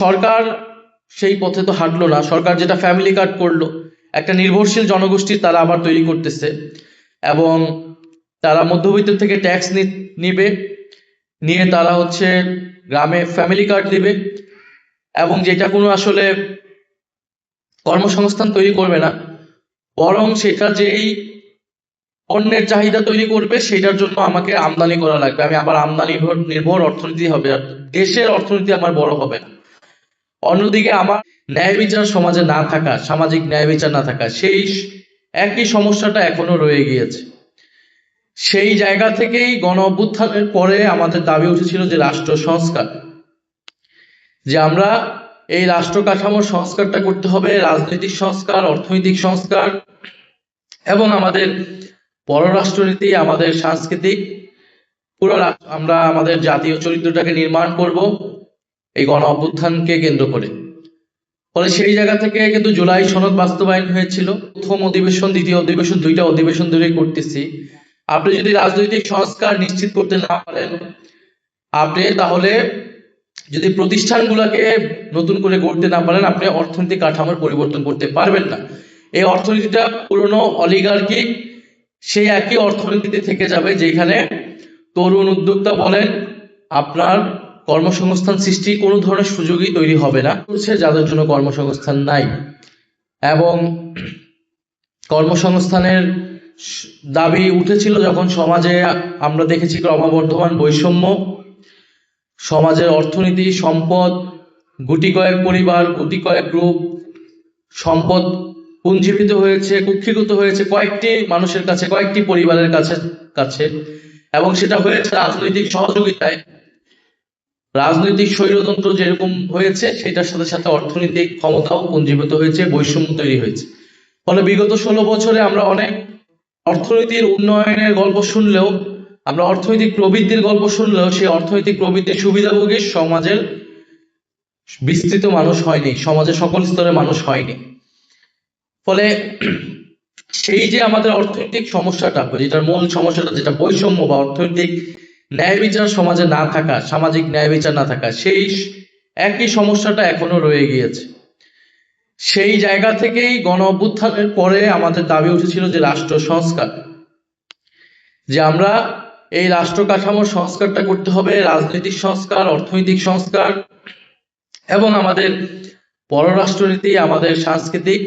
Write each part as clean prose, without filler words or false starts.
সরকার সেই পথে তো হাঁটলো না। সরকার যেটা ফ্যামিলি কার্ড করলো, একটা নির্ভরশীল জনগোষ্ঠীর তারা আবার তৈরি করতেছে এবং তারা মধ্যবিত্ত থেকে ট্যাক্স নিবে, নিয়ে তারা গ্রামে ফ্যামিলি কার্ড দিবে এবং যেটা কোনো আসলে কর্মসংস্থান তৈরি করবে না, বরং সেটা যেই পণ্যের চাহিদা তৈরি করবে সেটার জন্য আমাকে আমদানি করা লাগবে। আমি আবার আমদানি নির্ভর অর্থনীতি হবে, আর দেশের অর্থনীতি আমার বড় হবে না। অন্যদিকে আমার ন্যায় বিচার সমাজে না থাকা, সামাজিক ন্যায় বিচার না থাকা, সেই একই সমস্যাটা এখনো রয়ে গিয়েছে। সেই জায়গা থেকেই গণ অভ্যুত্থানের পরে আমাদের দাবি উঠেছিল যে রাষ্ট্র সংস্কার, যে আমরা এই রাষ্ট্র কাঠামোর সংস্কারটা করতে হবে, রাজনৈতিক সংস্কার, অর্থনৈতিক সংস্কার এবং আমাদের পররাষ্ট্রনীতি, আমাদের সাংস্কৃতিক পুরো আমরা আমাদের জাতীয় চরিত্রটাকে নির্মাণ করব এই গণ অভ্যুত্থানকে কেন্দ্র করে। ফলে সেই জায়গা থেকে কিন্তু জুলাই সনদ বাস্তবায়ন হয়েছিল। প্রথম অধিবেশন, দ্বিতীয় অধিবেশন, দুইটা অধিবেশন ধরে করতেছি। আপনি যদি রাজনৈতিক সংস্কার নিশ্চিত করতে না পারেন, আপনি তাহলে যদি প্রতিষ্ঠানগুলোকে নতুন করে গড়তে না পারেন, আপনি অর্থনৈতিক কাঠামোর পরিবর্তন করতে পারবেন না। এই অর্থনীতিটা পুরনো অলিগার্কিক, সেই একই অর্থনীতিতে থেকে যাবে যেখানে তরুণ উদ্যোক্তা বলেন আপনার কর্মসংস্থান সৃষ্টি কোনো ধরনের সুযোগই তৈরি হবে না, যাদের জন্য কর্মসংস্থান নাই। এবং কর্মসংস্থানের দাবি উঠেছিল যখন সমাজে আমরা দেখেছি ক্রমবর্ধমান বৈষম্য, সমাজের অর্থনীতি, সম্পদ, গুটি কয়েক পরিবার, গুটি কয়েক গ্রুপ, সম্পদ পুঞ্জীভূত হয়েছে, কুক্ষিগত হয়েছে কয়েকটি মানুষের কাছে, কয়েকটি পরিবারের কাছে এবং সেটা হয়েছে রাজনৈতিক সহযোগিতায়। রাজনৈতিক স্বৈরতন্ত্র যেরকম হয়েছে সেটার সাথে সাথে অর্থনৈতিক ক্ষমতাও পুঞ্জীভূত হয়েছে, বৈষম্য তৈরি হয়েছে। ফলে বিগত 16 বছরে আমরা অনেক অর্থনীতির উন্নয়নের গল্প শুনলেও, আমরা অর্থনৈতিক প্রবৃদ্ধির গল্প শুনলেও সেই অর্থনৈতিক প্রবৃদ্ধির সুবিধাভোগী সমাজের বিস্তৃত মানুষ হয়নি, সমাজের সকল স্তরের মানুষ হয়নি। ফলে সেই যে আমাদের অর্থনৈতিক সমস্যাটা, যেটার মূল সমস্যাটা, যেটা বৈষম্য বা অর্থনৈতিক ন্যায় বিচার সমাজে না থাকা, সামাজিক ন্যায় বিচার না থাকা, সেই একই সমস্যাটা এখনো রয়ে গিয়েছে। সেই জায়গা থেকেই গণ অভ্যুত্থানের পরে আমাদের দাবি উঠেছিল যে রাষ্ট্র সংস্কার, যে আমরা এই রাষ্ট্র কাঠামোর সংস্কারটা করতে হবে, রাজনৈতিক সংস্কার, অর্থনৈতিক সংস্কার এবং আমাদের পররাষ্ট্রনীতি, আমাদের সাংস্কৃতিক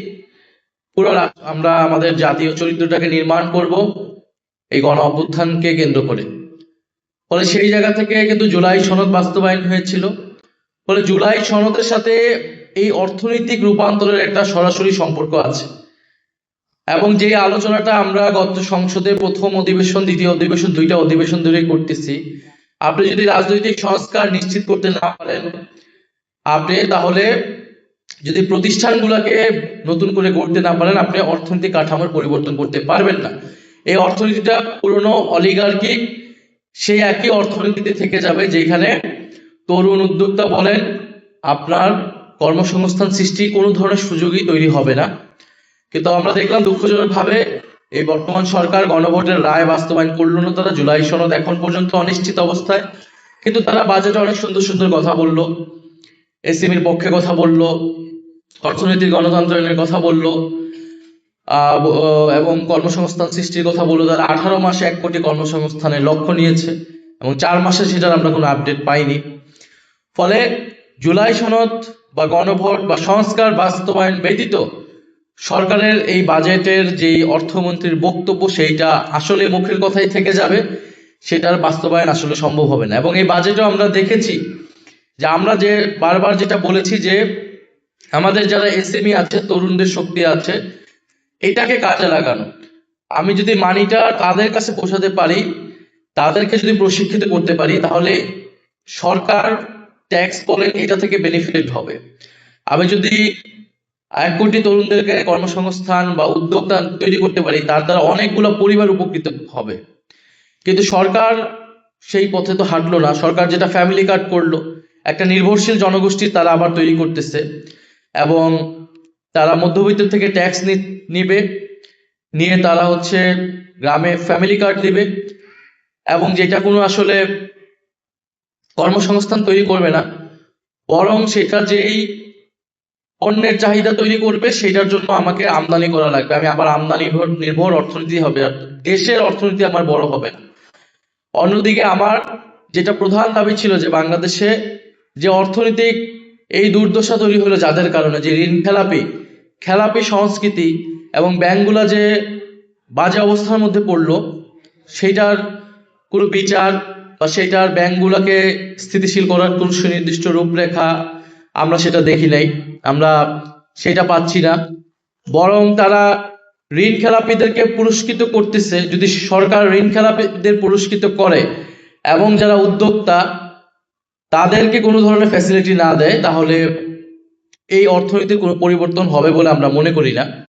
পুরো আমরা আমাদের জাতীয় চরিত্রটাকে নির্মাণ করব এই গণ অভ্যুত্থানকে কেন্দ্র করে। ফলে সেই জায়গা থেকে কিন্তু জুলাই সনদ বাস্তবায়ন হয়েছিল। ফলে জুলাই সনদের সাথে এই অর্থনৈতিক রূপান্তরের একটা সরাসরি সম্পর্ক আছে এবং যে আলোচনাটা আমরা গত সংসদে প্রথম অধিবেশন, দ্বিতীয় অধিবেশন, দুইটা অধিবেশন ধরে করতেছি। আপনি যদি রাজনৈতিক সংস্কার নিশ্চিত করতে না পারেন, আপনি তাহলে যদি প্রতিষ্ঠানগুলোকে নতুন করে গড়তে না পারেন, আপনি অর্থনৈতিক কাঠামোর পরিবর্তন করতে পারবেন না। এই অর্থনীতিটা পুরনো অলিগার্কিক, সেই একই অর্থনীতিতে থেকে যাবে যেখানে তরুণ উদ্যোক্তা বলেন আপনার কর্মসংস্থান সৃষ্টি কোনো ধরনের সুযোগই তৈরি হবে না। কিন্তু আমরা দেখলাম দুঃখজনক ভাবে এই বর্তমান সরকার গণভোটের রায় বাস্তবায়ন করলো না। তারা জুলাই সনদ এখন পর্যন্ত অনিশ্চিত অবস্থায়, কিন্তু তারা বাজেটে অনেক সুন্দর সুন্দর কথা বললো, এসএমইর পক্ষে কথা বললো, অর্থনৈতিক গণতন্ত্রের কথা বললো এবং কর্মসংস্থান সৃষ্টির কথা বললো। তারা 18 মাসে 1 কোটি কর্মসংস্থানের লক্ষ্য নিয়েছে এবং 4 মাসে সেটার আমরা কোনো আপডেট পাইনি। ফলে জুলাই সনদ বা গণভোট বা সংস্কার বাস্তবায়ন ব্যতীত সরকারের এই বাজেটের যে অর্থমন্ত্রীর বক্তব্য সেইটা আসলে মুখের কথাই থেকে যাবে, সেটার বাস্তবায়ন আসলে সম্ভব হবে না। এবং এই বাজেটও আমরা দেখেছি যে আমরা যে বারবার যেটা বলেছি যে আমাদের যারা এসএমই আছে, তরুণদের শক্তি আছে, এটাকে কাজে লাগানো। আমি যদি মানিটা তাদের কাছে পৌঁছাতে পারি, তাদেরকে যদি প্রশিক্ষিত করতে পারি, তাহলে সরকার ট্যাক্স বলেন এটা থেকে বেনিফিট হবে। আমি যদি 1 কোটি তরুণদেরকে কর্মসংস্থান বা উদ্যোক্তা তৈরি করতে পারি, তার দ্বারা অনেকগুলো পরিবার উপকৃত হবে। কিন্তু সরকার সেই পথে তো হাঁটলো না। সরকার যেটা ফ্যামিলি কার্ড করলো, একটা নির্ভরশীল জনগোষ্ঠীর তারা আবার তৈরি করতেছে এবং তারা মধ্যবিত্ত থেকে ট্যাক্স নিবে, নিয়ে তারা গ্রামে ফ্যামিলি কার্ড দিবে এবং যেটা কোনো আসলে কর্মসংস্থান তৈরি করবে না, বরং সেটা যেই পণ্যের চাহিদা তৈরি করবে সেটার জন্য আমাকে আমদানি করা লাগবে। আমি আবার আমদানি নির্ভর অর্থনীতি হবে, আর দেশের অর্থনীতি আমার বড় হবে না। অন্যদিকে আমার যেটা প্রধান দাবি ছিল যে বাংলাদেশে যে অর্থনৈতিক এই দুর্দশা তৈরি হলো যাদের কারণে, যে ঋণ খেলাপি সংস্কৃতি এবং ব্যাংকগুলা যে বাজে অবস্থার মধ্যে পড়লো, সেইটার কোনো বিচার বা সেইটার ব্যাংকগুলোকে স্থিতিশীল করার কোনো সুনির্দিষ্ট রূপরেখা আমরা সেটা দেখি নাই, আমরা সেটা পাচ্ছি না। বরং তারা ঋণ খেলাপিদেরকে পুরস্কৃত করতেছে। যদি সরকার ঋণ খেলাপিদের পুরস্কৃত করে এবং যারা উদ্যোক্তা তাদেরকে কোনো ধরনের ফ্যাসিলিটি না দেয়, তাহলে এই অর্থনীতির কোনো পরিবর্তন হবে বলে আমরা মনে করি না।